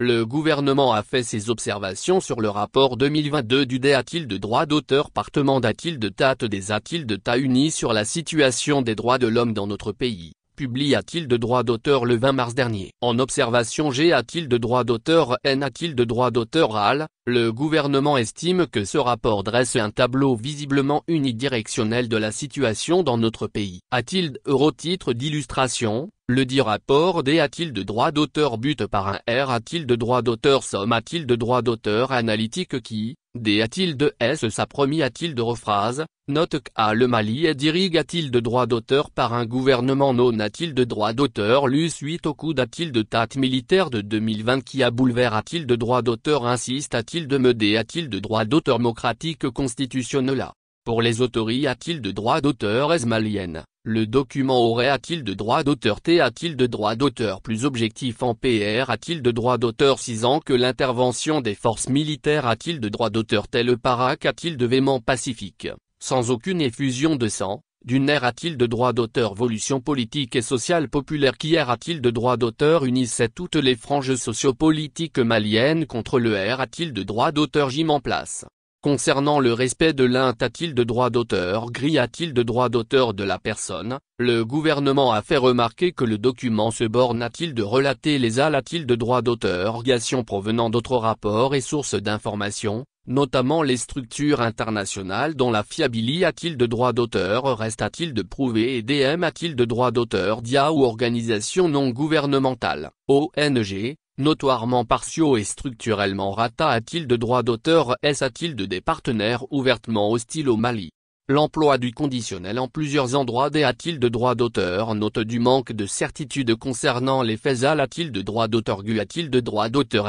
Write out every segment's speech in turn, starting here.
le gouvernement a fait ses observations sur le rapport 2022 du DA-t-il de droit d'auteur partement d'A-t-il de Tate des A-t-il de TA unis sur la situation des droits de l'homme dans notre pays, publié A-t-il de droit d'auteur le 20 mars dernier. En observation G A-t-il de droit d'auteur N A-t-il de droit d'auteur AL, le gouvernement estime que ce rapport dresse un tableau visiblement unidirectionnel de la situation dans notre pays. A-t-il titre d'illustration, le dit rapport D A-t-il de droit d'auteur but par un R A-t-il de droit d'auteur somme A-t-il de droit d'auteur analytique qui, D A-t-il de S sa première A-t-il de rephrase, note qu'A le Mali est dirige A-t-il de droit d'auteur par un gouvernement non A-t-il de droit d'auteur lu suite au coup d'A-t-il de Tate militaire de 2020 qui a bouleversé A-t-il de droit d'auteur insiste A-t-il de me D A-t-il de droit d'auteur démocratique constitutionnel A. Pour les autorités A-t-il de droit d'auteur malienne, le document aurait A-t-il de droit d'auteur T A-t-il de droit d'auteur plus objectif en PR A-t-il de droit d'auteur 6 ans que l'intervention des forces militaires A-t-il de droit d'auteur tel Parac A-t-il de véhément pacifique, sans aucune effusion de sang, d'une ère A-t-il de droit d'auteur évolution politique et sociale populaire qui A-t-il de droit d'auteur unissait toutes les franges sociopolitiques maliennes contre le R A-t-il de droit d'auteur gym en place. Concernant le respect de l'un A-t-il de droit d'auteur gris A-t-il de droit d'auteur de la personne, le gouvernement a fait remarquer que le document se borne A-t-il de relater les A-t-il de droit d'auteur provenant d'autres rapports et sources d'informations, notamment les structures internationales dont la fiabilité A-t-il de droit d'auteur reste A-t-il de prouver et DM A-t-il de droit d'auteur DIA ou organisations non gouvernementales, ONG, notoirement partiaux et structurellement rata A-t-il de droit d'auteur A-t-il de des partenaires ouvertement hostiles au Mali. L'emploi du conditionnel en plusieurs endroits des A-t-il de droit d'auteur note du manque de certitude concernant les faits A-t-il de droit d'auteur A-t-il de droit d'auteur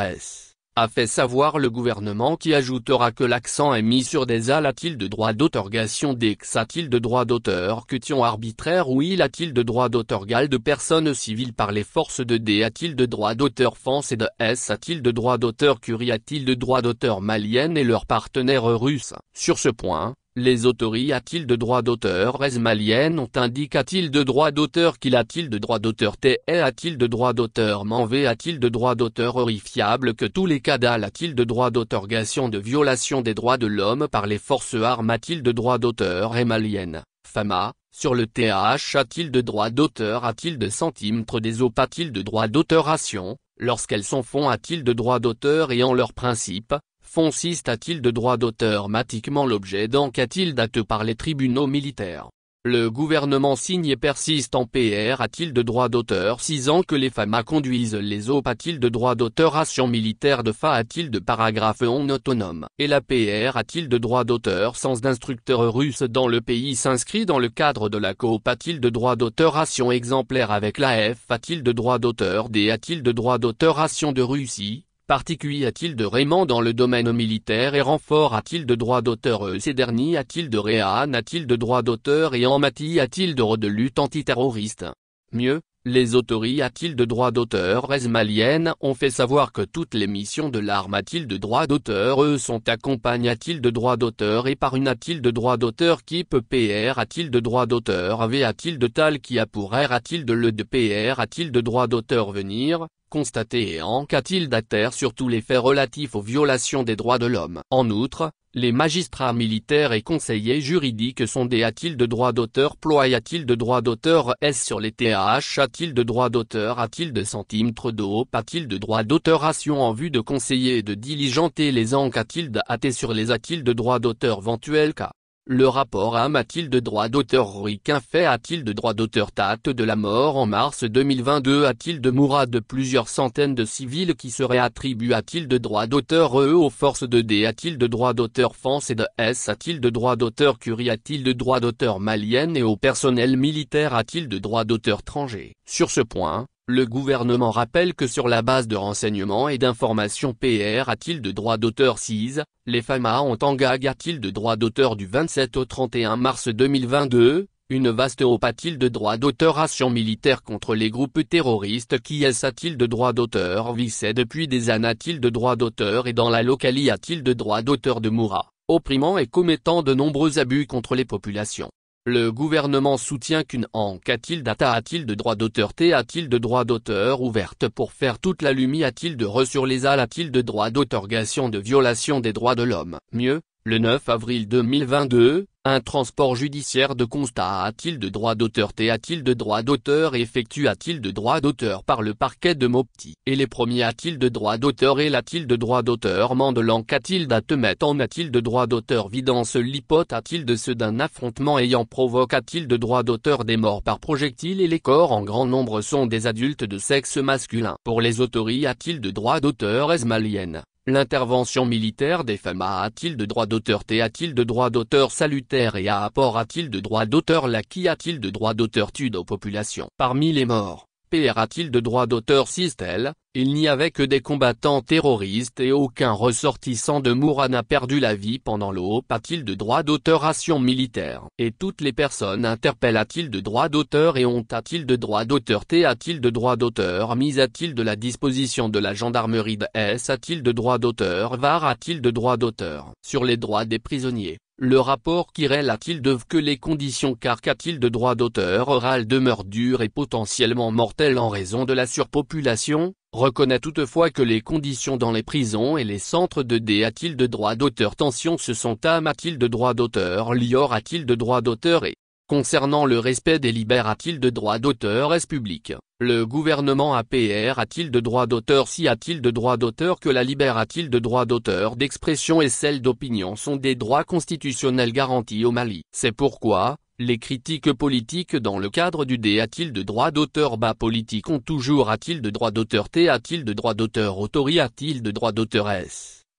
a fait savoir le gouvernement qui ajoutera que l'accent est mis sur des A-t-il de droit d'autorgation des A-t-il de droit d'auteur question arbitraire ou A-t-il de droit d'auteur de personnes civiles par les forces de D A-t-il de droit d'auteur France et de S A-t-il de droit d'auteur Curie A-t-il de droit d'auteur malienne et leurs partenaires russes. Sur ce point, les autorités A-t-il de droit d'auteur maliennes ont indiqué A-t-il de droit d'auteur qu'il A-t-il de droit d'auteur T A-t-il de droit d'auteur Manvé A-t-il de droit d'auteur horrifiable que tous les cas A-t-il de droit d'autorgation de violation des droits de l'homme par les forces armées A-t-il de droit d'auteur malienne, FAMA, sur le TH A-t-il de droit d'auteur A-t-il de centimètres des OP A-t-il de droit d'autoration, lorsqu'elles sont font A-t-il de droit d'auteur et en leur principe, consiste A-t-il de droit d'auteur matiquement l'objet d'enquête date par les tribunaux militaires. Le gouvernement signe et persiste en PR A-t-il de droit d'auteur 6 ans que les FAMA conduisent les OP A-t-il de droit d'autoration militaire de FA A-t-il de paragraphe 11 autonome. Et la PR A-t-il de droit d'auteur sans d'instructeur russe dans le pays s'inscrit dans le cadre de la coop A-t-il de droit d'autoration exemplaire avec la F A-t-il de droit d'auteur D A-t-il de droit d'autoration de Russie. Particulier A-t-il de Raymond dans le domaine militaire et renfort A-t-il de droit d'auteur ces derniers A-t-il de Réan A-t-il de droit d'auteur et en matière A-t-il de lutte antiterroriste. Mieux, les autorités A-t-il de droit d'auteur maliennes ont fait savoir que toutes les missions de l'arme A-t-il de droit d'auteur sont accompagnées A-t-il de droit d'auteur et par une A-t-il de droit d'auteur qui peut PR A-t-il de droit d'auteur V A-t-il de tal qui a pour R A-t-il de le de PR A-t-il de droit d'auteur venir, constater et a-t-il d'atterre sur tous les faits relatifs aux violations des droits de l'homme. En outre, les magistrats militaires et conseillers juridiques sont des A-t-il de droit d'auteur ploie A-t-il de droit d'auteur sur les TH A-t-il de droit d'auteur A-t-il de centimètres d'eau A-t-il de droit d'autoration en vue de conseiller et de diligenter les enquêtes A-t-il de sur les A-t-il de droit d'auteur éventuels cas. Le rapport A-t-il de droit d'auteur ricain fait A-t-il de droit d'auteur Tate de la mort en mars 2022 A-t-il de mourad de plusieurs centaines de civils qui seraient attribués A-t-il de droit d'auteur aux forces de D A-t-il de droit d'auteur France et de S A-t-il de droit d'auteur Curie A-t-il de droit d'auteur malienne et au personnel militaire A-t-il de droit d'auteur étranger. Sur ce point, le gouvernement rappelle que sur la base de renseignements et d'informations PR A-t-il de droit d'auteur 6, les FAMA ont engagé A-t-il de droit d'auteur du 27 au 31 mars 2022, une vaste OP A-t-il de droit d'autoration militaire contre les groupes terroristes qui A-t-il de droit d'auteur vissaient depuis des années A-t-il de droit d'auteur et dans la localité A-t-il de droit d'auteur de Moura, opprimant et commettant de nombreux abus contre les populations. Le gouvernement soutient qu'une enquête a-t-il de droit d'auteur a-t-il de droit d'auteur ouverte pour faire toute la lumière a-t-il de sur les a-t-il de droit d'autorisation de violation des droits de l'homme. Mieux, le 9 avril 2022, un transport judiciaire de constat a-t-il de droit d'auteur a-t-il de droit d'auteur effectue a-t-il de droit d'auteur par le parquet de Mopti. Et les premiers a-t-il de droit d'auteur et l'a-t-il de droit d'auteur mande l'enquête te met en a-t-il de droit d'auteur vidance l'hypothèse a-t-il de ceux d'un affrontement ayant provoque a-t-il de droit d'auteur des morts par projectile et les corps en grand nombre sont des adultes de sexe masculin. Pour les autorités a-t-il de droit d'auteur malienne. L'intervention militaire des femmes a-t-il de droit d'auteur a-t-il de droit d'auteur salutaire et à apport a-t-il de droit d'auteur l'acquis a-t-il de droit d'auteur tude aux populations. Parmi les morts, PR a-t-il de droit d'auteur sistel, il n'y avait que des combattants terroristes et aucun ressortissant de Moura n'a perdu la vie pendant l'OP a-t-il de droit d'auteur ration militaire. Et toutes les personnes interpellent a-t-il de droit d'auteur et ont a-t-il de droit d'auteur a-t-il de droit d'auteur mise a-t-il de la disposition de la gendarmerie de S a-t-il de droit d'auteur var a-t-il de droit d'auteur. Sur les droits des prisonniers. Le rapport Kirel a-t-il de que les conditions car qu'a-t-il de droit d'auteur oral demeure dures et potentiellement mortelles en raison de la surpopulation, reconnaît toutefois que les conditions dans les prisons et les centres de D a-t-il de droit d'auteur tension se sont a-t-il de droit d'auteur lior a-t-il de droit d'auteur et concernant le respect des libères a-t-il de droit d'auteur public. Le gouvernement APR a-t-il de droit d'auteur si a-t-il de droit d'auteur que la libère a-t-il de droit d'auteur d'expression et celle d'opinion sont des droits constitutionnels garantis au Mali. C'est pourquoi, les critiques politiques dans le cadre du D a-t-il de droit d'auteur bas politique ont toujours a-t-il de droit d'auteur a-t-il de droit d'auteur autori a-t-il de droit d'auteur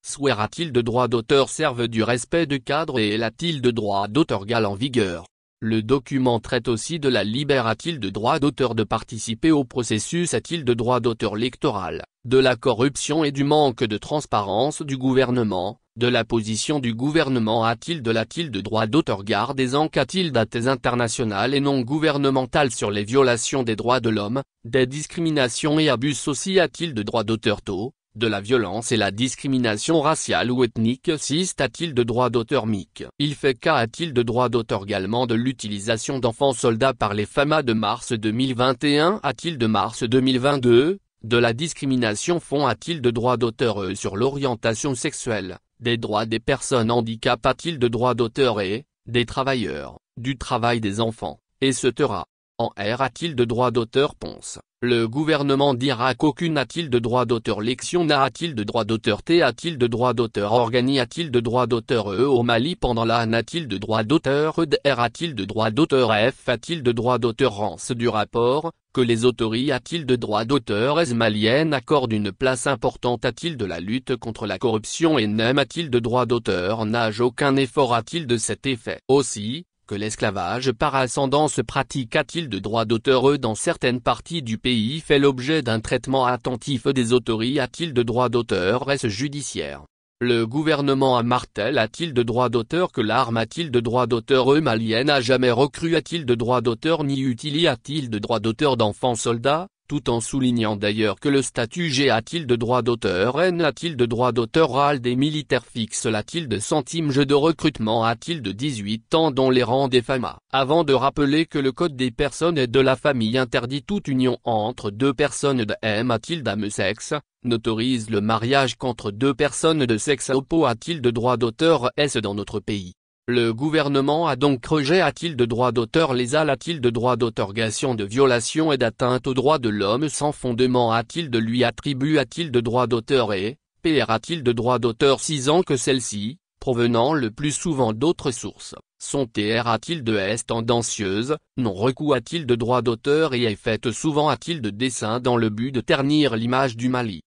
swear a-t-il de droit d'auteur servent du respect de cadre et a-t-il de droit d'auteur gal en vigueur. Le document traite aussi de la libère a-t-il de droit d'auteur de participer au processus a-t-il de droit d'auteur électoral, de la corruption et du manque de transparence du gouvernement, de la position du gouvernement a-t-il de droit d'auteur garde des enquêtes dates internationales et non gouvernementales sur les violations des droits de l'homme, des discriminations et abus aussi a-t-il de droit d'auteur de la violence et la discrimination raciale ou ethnique a-t-il de droit d'auteur mic. Il fait cas a-t-il de droit d'auteur également de l'utilisation d'enfants soldats par les FAMA de mars 2021 a-t-il de mars 2022, de la discrimination fond a-t-il de droit d'auteur sur l'orientation sexuelle, des droits des personnes handicapées a-t-il de droit d'auteur et, des travailleurs, du travail des enfants, etc. En R a-t-il de droit d'auteur Ponce. Le gouvernement dira qu'aucune a-t-il de droit d'auteur lection n'a-t-il de droit d'auteur a-t-il de droit d'auteur organi a-t-il de droit d'auteur au Mali pendant la n'a-t-il de droit d'auteur R a-t-il de droit d'auteur F a-t-il de droit d'auteur rance du rapport, que les autorités a-t-il de droit d'auteur malienne accordent une place importante a-t-il de la lutte contre la corruption et n'aime a-t-il de droit d'auteur nage aucun effort a-t-il de cet effet. Aussi, que l'esclavage par ascendance pratique a-t-il de droit d'auteur dans certaines parties du pays fait l'objet d'un traitement attentif des autorités a-t-il de droit d'auteur judiciaire. Le gouvernement martèle a-t-il de droit d'auteur que l'arme a-t-il de droit d'auteur malienne a jamais recru a-t-il de droit d'auteur ni utilisé a-t-il de droit d'auteur d'enfants soldats, tout en soulignant d'ailleurs que le statut G a-t-il de droit d'auteur N a-t-il de droit d'auteur oral des militaires fixes a-t-il de centimes jeu de recrutement a-t-il de 18 ans dont les rangs des FAMA. Avant de rappeler que le code des personnes et de la famille interdit toute union entre deux personnes de M a-t-il d'âme sexe, n'autorise le mariage qu'entre deux personnes de sexe opposé a-t-il de droit d'auteur S dans notre pays. Le gouvernement a donc rejeté a-t-il de droit d'auteur les a-t-il de droit d'autorisation de violation et d'atteinte aux droits de l'homme sans fondement a-t-il de lui attribue a-t-il de droit d'auteur et, PR a-t-il de droit d'auteur 6 ans que celle-ci, provenant le plus souvent d'autres sources, sont TR a-t-il de S tendancieuse, non recours a-t-il de droit d'auteur et est faite souvent a-t-il de dessin dans le but de ternir l'image du Mali.